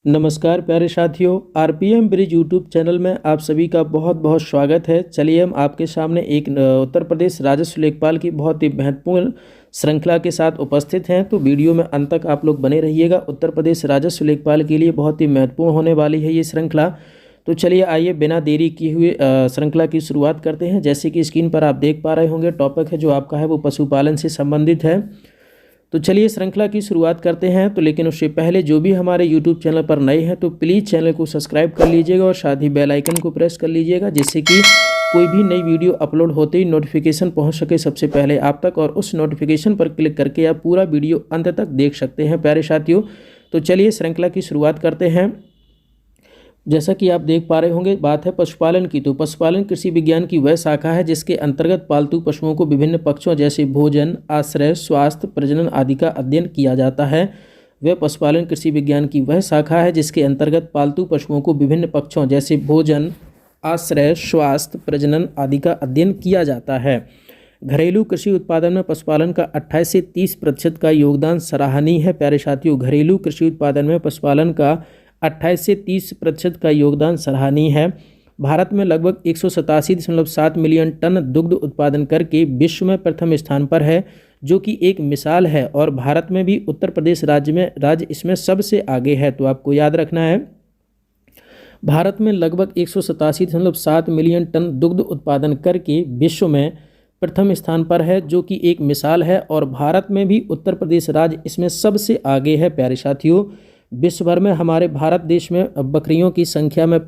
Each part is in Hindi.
नमस्कार प्यारे साथियों, आरपीएम ब्रिज यूट्यूब चैनल में आप सभी का बहुत बहुत स्वागत है। चलिए हम आपके सामने एक उत्तर प्रदेश राजस्व लेखपाल की बहुत ही महत्वपूर्ण श्रृंखला के साथ उपस्थित हैं। तो वीडियो में अंत तक आप लोग बने रहिएगा। उत्तर प्रदेश राजस्व लेखपाल के लिए बहुत ही महत्वपूर्ण होने वाली है ये श्रृंखला। तो चलिए आइए बिना देरी किए हुए श्रृंखला की शुरुआत करते हैं। जैसे कि स्क्रीन पर आप देख पा रहे होंगे, टॉपिक है जो आपका है वो पशुपालन से संबंधित है। तो चलिए श्रृंखला की शुरुआत करते हैं। तो लेकिन उससे पहले जो भी हमारे यूट्यूब चैनल पर नए हैं तो प्लीज़ चैनल को सब्सक्राइब कर लीजिएगा और साथ ही बेल आइकन को प्रेस कर लीजिएगा, जिससे कि कोई भी नई वीडियो अपलोड होते ही नोटिफिकेशन पहुंच सके सबसे पहले आप तक, और उस नोटिफिकेशन पर क्लिक करके आप पूरा वीडियो अंत तक देख सकते हैं प्यारे साथियों। तो चलिए श्रृंखला की शुरुआत करते हैं। जैसा कि आप देख पा रहे होंगे, बात है पशुपालन की। तो पशुपालन कृषि विज्ञान की वह शाखा है जिसके अंतर्गत पालतू पशुओं को विभिन्न पक्षों जैसे भोजन, आश्रय, स्वास्थ्य, प्रजनन आदि का अध्ययन किया जाता है। वह पशुपालन कृषि विज्ञान की वह शाखा है जिसके अंतर्गत पालतू पशुओं को विभिन्न पक्षों जैसे भोजन, आश्रय, स्वास्थ्य, प्रजनन आदि का अध्ययन किया जाता है। घरेलू कृषि उत्पादन में पशुपालन का 28 से 30% का योगदान सराहनीय है प्यारे साथियों। घरेलू कृषि उत्पादन में पशुपालन का 28 से 30% का योगदान सराहनीय है। भारत में लगभग 187.7 मिलियन टन दुग्ध उत्पादन करके विश्व में प्रथम स्थान पर है, जो कि एक मिसाल है। और भारत में भी उत्तर प्रदेश राज्य इसमें सबसे आगे है। तो आपको याद रखना है, भारत में लगभग 187.7 मिलियन टन दुग्ध उत्पादन करके विश्व में प्रथम स्थान पर है, जो कि एक मिसाल है। और भारत में भी उत्तर प्रदेश राज्य इसमें सबसे आगे है प्यारे साथियों। विश्व भर में हमारे भारत देश में बकरियों की संख्या में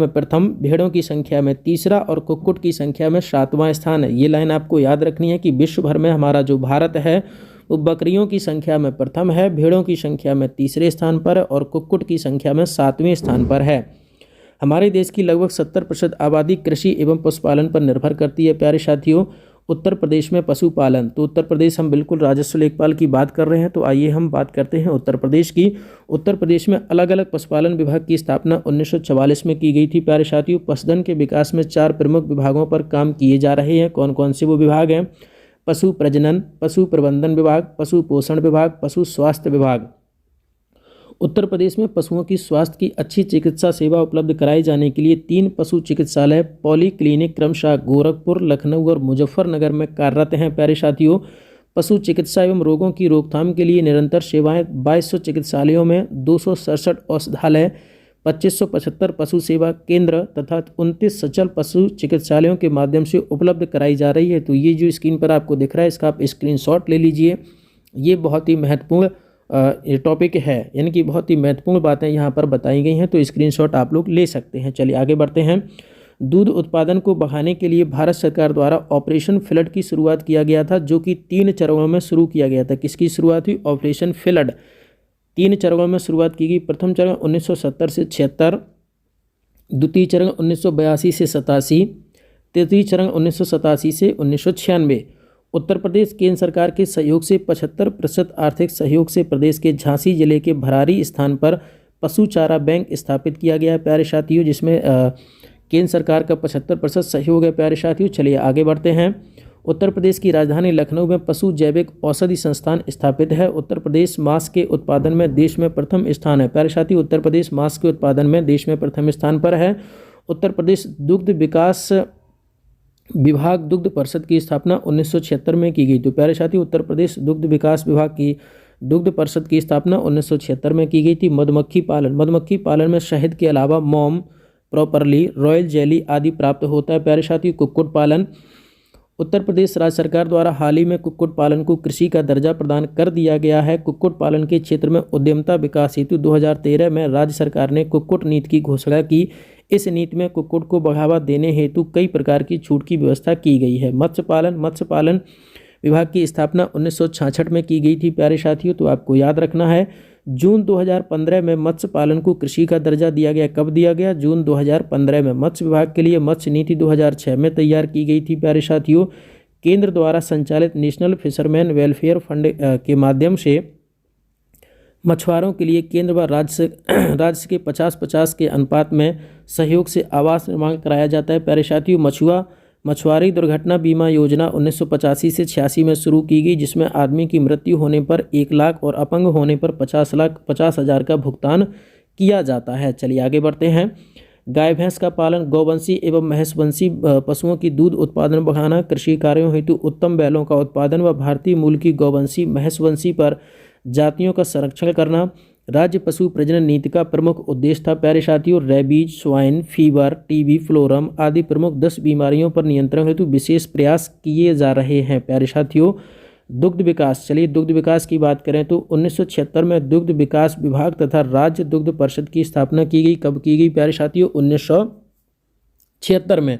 प्रथम, भेड़ों की संख्या में तीसरा और कुक्कुट की संख्या में 7वां स्थान है। ये लाइन आपको याद रखनी है कि विश्व भर में हमारा जो भारत है वो बकरियों की संख्या में प्रथम है, भेड़ों की संख्या में तीसरे स्थान पर है और कुक्कुट की संख्या में 7वें स्थान पर है। हमारे देश की लगभग 70% आबादी कृषि एवं पशुपालन पर निर्भर करती है प्यारे साथियों। उत्तर प्रदेश में पशुपालन, तो उत्तर प्रदेश हम बिल्कुल राजस्व लेखपाल की बात कर रहे हैं, तो आइए हम बात करते हैं उत्तर प्रदेश की। उत्तर प्रदेश में अलग अलग पशुपालन विभाग की स्थापना 1944 में की गई थी प्यारे साथियों। पशुधन के विकास में 4 प्रमुख विभागों पर काम किए जा रहे हैं। कौन कौन से वो विभाग हैं? पशु प्रजनन, पशु प्रबंधन विभाग, पशु पोषण विभाग, पशु स्वास्थ्य विभाग। उत्तर प्रदेश में पशुओं की स्वास्थ्य की अच्छी चिकित्सा सेवा उपलब्ध कराए जाने के लिए 3 पशु चिकित्सालय पॉलीक्लिनिक क्रमशः गोरखपुर, लखनऊ और मुजफ्फरनगर में कार्यरत हैं प्यारे साथियों। पशु चिकित्सा एवं रोगों की रोकथाम के लिए निरंतर सेवाएं 2200 चिकित्सालयों में 267 औषधालय, 2575 पशु सेवा केंद्र तथा 29 सचल पशु चिकित्सालयों के माध्यम से उपलब्ध कराई जा रही है। तो ये जो स्क्रीन पर आपको दिख रहा है, इसका आप स्क्रीनशॉट ले लीजिए। ये बहुत ही महत्वपूर्ण ये टॉपिक है, यानी कि बहुत ही महत्वपूर्ण बातें यहाँ पर बताई गई हैं, तो स्क्रीनशॉट आप लोग ले सकते हैं। चलिए आगे बढ़ते हैं। दूध उत्पादन को बढ़ाने के लिए भारत सरकार द्वारा ऑपरेशन फ्लड की शुरुआत किया गया था, जो कि 3 चरणों में शुरू किया गया था। किसकी शुरुआत हुई? Operation flood. 3 चरणों में शुरुआत की गई। प्रथम चरण 1970 से 76, द्वितीय चरण 1982 से 87, तृतीय चरण 1987 से 1996। उत्तर प्रदेश केंद्र सरकार के सहयोग से 75% आर्थिक सहयोग से प्रदेश के झांसी जिले के भरारी स्थान पर पशु चारा बैंक स्थापित किया गया है प्यारे साथियों, जिसमें केंद्र सरकार का 75% सहयोग है प्यारे साथियों। चलिए आगे बढ़ते हैं। उत्तर प्रदेश की राजधानी लखनऊ में पशु जैविक औषधि संस्थान स्थापित है। उत्तर प्रदेश मांस के उत्पादन में देश में प्रथम स्थान है प्यारे साथियों। उत्तर प्रदेश मांस के उत्पादन में देश में प्रथम स्थान पर है। उत्तर प्रदेश दुग्ध विकास विभाग दुग्ध परिषद की स्थापना 1976 में की गई। तो प्यारे साथी, उत्तर प्रदेश दुग्ध विकास विभाग की दुग्ध परिषद की स्थापना 1976 में की गई थी। मधुमक्खी पालन में शहद के अलावा मोम, प्रॉपरली, रॉयल जेली आदि प्राप्त होता है प्यारे साथी। कुक्कुट पालन, उत्तर प्रदेश राज्य सरकार द्वारा हाल ही में कुक्कुट पालन को कृषि का दर्जा प्रदान कर दिया गया है। कुक्कुट पालन के क्षेत्र में उद्यमता विकास हेतु 2013 में राज्य सरकार ने कुक्कुट नीति की घोषणा की। इस नीति में कुक्कुट को बढ़ावा देने हेतु कई प्रकार की छूट की व्यवस्था की गई है। मत्स्य पालन विभाग की स्थापना 1966 में की गई थी प्यारे साथियों। तो आपको याद रखना है, जून 2015 में मत्स्य पालन को कृषि का दर्जा दिया गया। कब दिया गया? जून 2015 में। मत्स्य विभाग के लिए मत्स्य नीति 2006 में तैयार की गई थी प्यारे साथियों। केंद्र द्वारा संचालित नेशनल फिशरमैन वेलफेयर फंड के माध्यम से मछुआरों के लिए केंद्र व राज्य के 50-50 के अनुपात में सहयोग से आवास निर्माण कराया जाता है प्यारे साथियों। मछुआरी दुर्घटना बीमा योजना 1985 से 86 में शुरू की गई, जिसमें आदमी की मृत्यु होने पर 1 लाख और अपंग होने पर 50,000 का भुगतान किया जाता है। चलिए आगे बढ़ते हैं। गाय भैंस का पालन, गौवंशी एवं महेशवंशी पशुओं की दूध उत्पादन बढ़ाना, कृषि कार्यों हेतु उत्तम बैलों का उत्पादन व भारतीय मूल की गौवंशी महेशवंशी पर जातियों का संरक्षण करना राज्य पशु प्रजनन नीति का प्रमुख उद्देश्य था। प्यारे साथियों, rabies, swine fever, TB, phloem आदि प्रमुख 10 बीमारियों पर नियंत्रण हेतु विशेष प्रयास किए जा रहे हैं। प्यारे साथियों, दुग्ध विकास, चलिए दुग्ध विकास की बात करें तो 1976 में दुग्ध विकास विभाग तथा राज्य दुग्ध परिषद की स्थापना की गई। कब की गई प्यारे साथियों? 1976 में।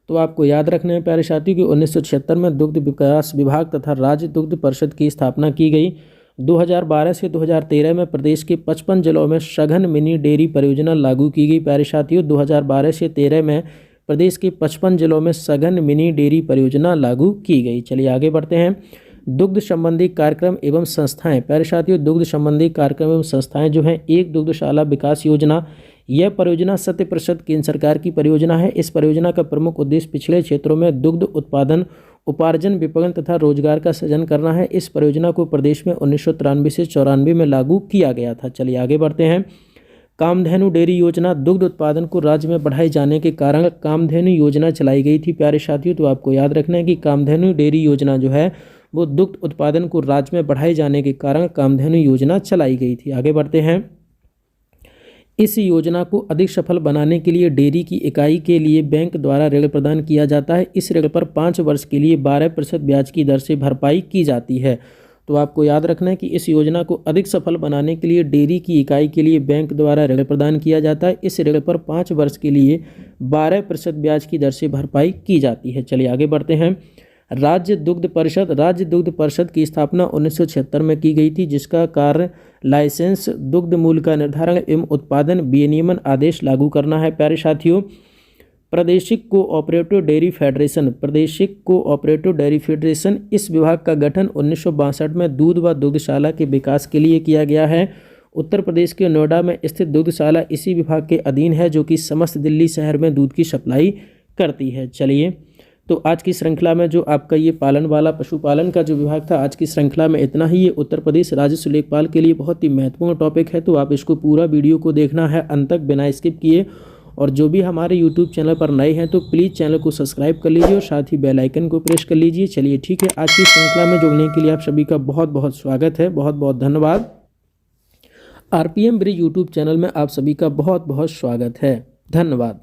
तो आपको याद रखना है प्यारे साथियों कि 1976 में दुग्ध विकास विभाग तथा राज्य दुग्ध परिषद की स्थापना की गई। 2012 से 2013 में प्रदेश के 55 जिलों में सघन मिनी डेयरी परियोजना लागू की गई। प्यारे साथियों, 2012 से 13 में प्रदेश के 55 जिलों में सघन मिनी डेयरी परियोजना लागू की गई। चलिए आगे बढ़ते हैं। दुग्ध संबंधी कार्यक्रम एवं संस्थाएं, प्यारे साथियों, दुग्ध संबंधी कार्यक्रम एवं संस्थाएं जो हैं, एक दुग्धशाला विकास योजना, यह परियोजना 100% केंद्र सरकार की परियोजना है। इस परियोजना का प्रमुख उद्देश्य पिछड़े क्षेत्रों में दुग्ध उत्पादन, उपार्जन, विपणन तथा रोजगार का सृजन करना है। इस परियोजना को प्रदेश में 1993 से 94 में लागू किया गया था। चलिए आगे बढ़ते हैं। कामधेनु डेयरी योजना, दुग्ध उत्पादन को राज्य में बढ़ाए जाने के कारण कामधेनु योजना चलाई गई थी। प्यारे साथियों, तो आपको याद रखना है कि कामधेनु डेयरी योजना जो है वो दुग्ध उत्पादन को राज्य में बढ़ाए जाने के कारण कामधेनु योजना चलाई गई थी। आगे बढ़ते हैं। इस योजना को अधिक सफल बनाने के लिए डेयरी की इकाई के लिए बैंक द्वारा ऋण प्रदान किया जाता है। इस ऋण पर 5 वर्ष के लिए 12% ब्याज की दर से भरपाई की जाती है। तो आपको याद रखना है कि इस योजना को अधिक सफल बनाने के लिए डेयरी की इकाई के लिए बैंक द्वारा ऋण प्रदान किया जाता है। इस ऋण पर 5 वर्ष के लिए 12% ब्याज की दर से भरपाई की जाती है। चलिए आगे बढ़ते हैं। राज्य दुग्ध परिषद, राज्य दुग्ध परिषद की स्थापना 1976 में की गई थी, जिसका कार्य लाइसेंस, दुग्ध मूल्य का निर्धारण एवं उत्पादन विनियमन आदेश लागू करना है। प्यारे साथियों, प्रादेशिक कोऑपरेटिव डेयरी फेडरेशन, प्रादेशिक कोऑपरेटिव डेयरी फेडरेशन, इस विभाग का गठन 1962 में दूध व दुग्धशाला के विकास के लिए किया गया है। उत्तर प्रदेश के नोएडा में स्थित दुग्धशाला इसी विभाग के अधीन है, जो कि समस्त दिल्ली शहर में दूध की सप्लाई करती है। चलिए, तो आज की श्रृंखला में जो आपका ये पालन वाला पशुपालन का जो विभाग था, आज की श्रृंखला में इतना ही। ये उत्तर प्रदेश राजस्व लेखपाल के लिए बहुत ही महत्वपूर्ण टॉपिक है, तो आप इसको पूरा वीडियो को देखना है अंत तक बिना स्किप किए। और जो भी हमारे यूट्यूब चैनल पर नए हैं तो प्लीज़ चैनल को सब्सक्राइब कर लीजिए और साथ ही बेल आइकन को प्रेस कर लीजिए। चलिए ठीक है, आज की श्रृंखला में जुड़ने के लिए आप सभी का बहुत बहुत स्वागत है, बहुत बहुत धन्यवाद। RPM ब्रिज यूट्यूब चैनल में आप सभी का बहुत बहुत स्वागत है, धन्यवाद।